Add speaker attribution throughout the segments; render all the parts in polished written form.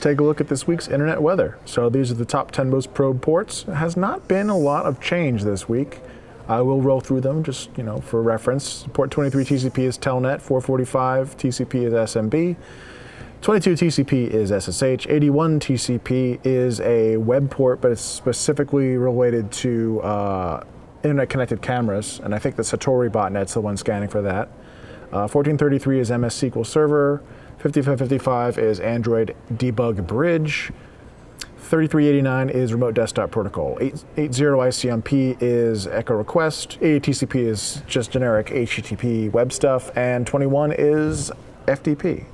Speaker 1: take a look at this week's internet weather. So these are the top 10 most probed ports. It has not been a lot of change this week. I will roll through them just, for reference. Port 23 TCP is Telnet, 445 TCP is SMB, 22 TCP is SSH, 81 TCP is a web port, but it's specifically related to internet-connected cameras, and I think the Satori botnet's the one scanning for that. 1433 is MS SQL Server, 5555 is Android Debug Bridge, 3389 is Remote Desktop Protocol, 80 ICMP is Echo Request, 80 TCP is just generic HTTP web stuff, and 21 is FTP.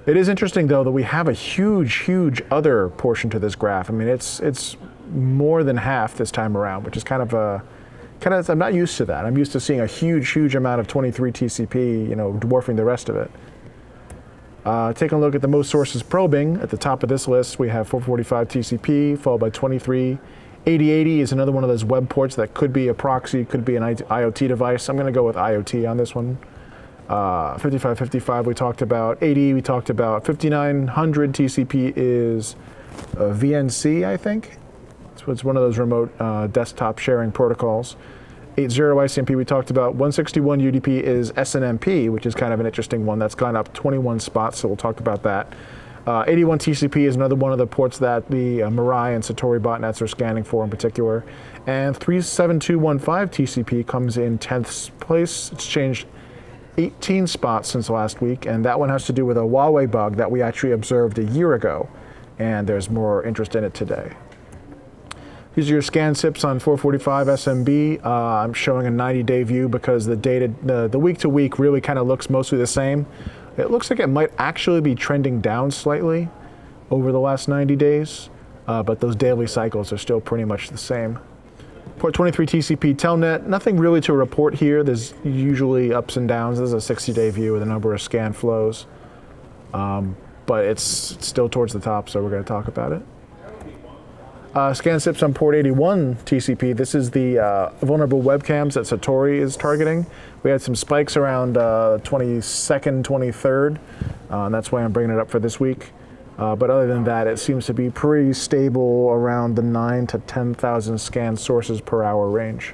Speaker 1: It is interesting, though, that we have a huge other portion to this graph. I mean, it's more than half this time around, which is I'm not used to that. I'm used to seeing a huge amount of 23 TCP, dwarfing the rest of it. Taking a look at the most sources probing, at the top of this list, we have 445 TCP, followed by 23. 8080 is another one of those web ports that could be a proxy, could be an IoT device. I'm going to go with IoT on this one. 5555 we talked about. 80 we talked about. 5900 TCP is VNC, I think. It's one of those remote desktop sharing protocols. 80 ICMP we talked about. 161 UDP is SNMP, which is kind of an interesting one. That's gone up 21 spots, so we'll talk about that. 81 TCP is another one of the ports that the Mirai and Satori botnets are scanning for in particular. And 37215 TCP comes in 10th place. It's changed 18 spots since last week, and that one has to do with a Huawei bug that we actually observed a year ago, and there's more interest in it today. These are your scan SIPs on 445 SMB. I'm showing a 90-day view because the data, the week-to-week really kind of looks mostly the same. It looks like it might actually be trending down slightly over the last 90 days, but those daily cycles are still pretty much the same. Port 23 TCP Telnet, nothing really to report here. There's usually ups and downs. This is a 60-day view with a number of scan flows, but it's still towards the top, so we're going to talk about it. Scan SIPs on port 81 TCP. This is the vulnerable webcams that Satori is targeting. We had some spikes around 22nd, 23rd, and that's why I'm bringing it up for this week. But other than that, it seems to be pretty stable around the 9,000 to 10,000 scan sources per hour range.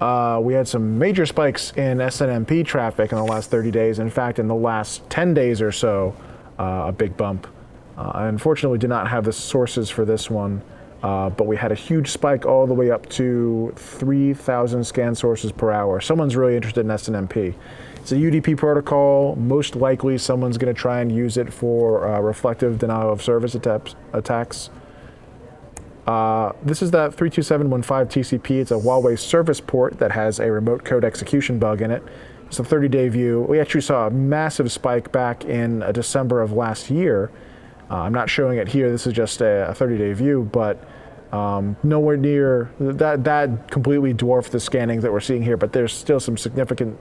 Speaker 1: We had some major spikes in SNMP traffic in the last 30 days. In fact, in the last 10 days or so, a big bump. I unfortunately did not have the sources for this one, but we had a huge spike all the way up to 3,000 scan sources per hour. Someone's really interested in SNMP. It's a UDP protocol. Most likely someone's going to try and use it for reflective denial of service attacks. This is that 32715 TCP. It's a Huawei service port that has a remote code execution bug in it. It's a 30-day view. We actually saw a massive spike back in December of last year. I'm not showing it here. This is just a 30-day view, but nowhere near that completely dwarfed the scanning that we're seeing here, but there's still some significant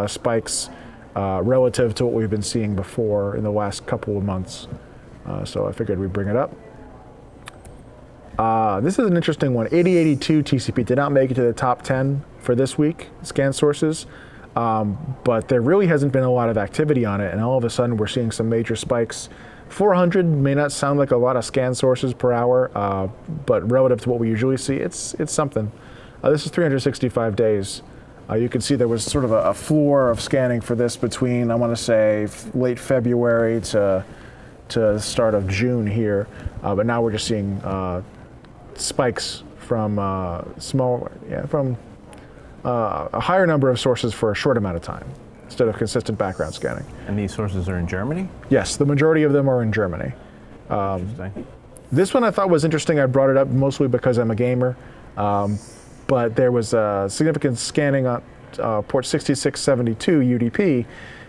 Speaker 1: spikes relative to what we've been seeing before in the last couple of months. So I figured we'd bring it up. This is an interesting one. 8082 TCP did not make it to the top 10 for this week, scan sources, but there really hasn't been a lot of activity on it, and all of a sudden we're seeing some major spikes. 400 may not sound like a lot of scan sources per hour, but relative to what we usually see, it's something. This is 365 days. You can see there was sort of a floor of scanning for this between, I want to say, late February to the start of June here, but now we're just seeing spikes from a higher number of sources for a short amount of time, instead of consistent background scanning.
Speaker 2: And these sources are in Germany?
Speaker 1: Yes, the majority of them are in Germany. This one I thought was interesting. I brought it up mostly because I'm a gamer, but there was significant scanning on port 6672 UDP.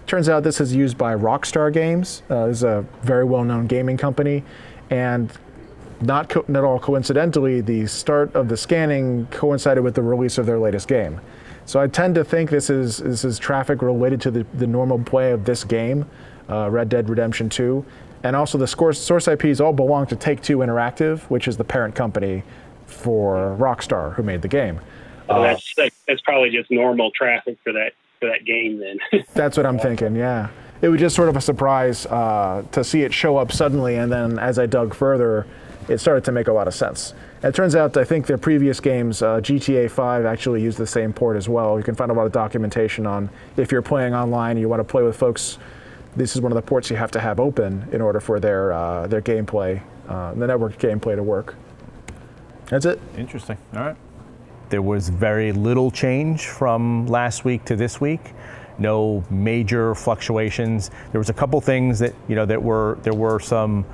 Speaker 1: Turns out this is used by Rockstar Games. This is a very well-known gaming company, and not at all coincidentally, the start of the scanning coincided with the release of their latest game. So I tend to think this is traffic related to the normal play of this game, Red Dead Redemption 2. And also the source IPs all belong to Take-Two Interactive, which is the parent company for Rockstar, who made the game.
Speaker 3: That's probably just normal traffic for that game then.
Speaker 1: That's what I'm thinking, yeah. it was just sort of a surprise to see it show up suddenly, and then as I dug further, it started to make a lot of sense. And it turns out, I think their previous games, GTA 5 actually used the same port as well. You can find a lot of documentation on if you're playing online and you want to play with folks, this is one of the ports you have to have open in order for their gameplay, the network gameplay to work. That's it.
Speaker 2: Interesting. All right. There was very little change from last week to this week. No major fluctuations. There was a couple things that there were some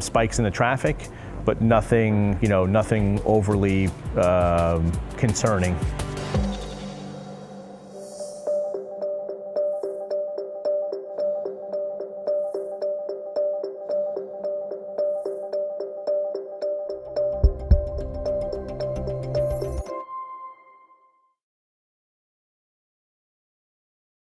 Speaker 2: spikes in the traffic, but nothing overly concerning.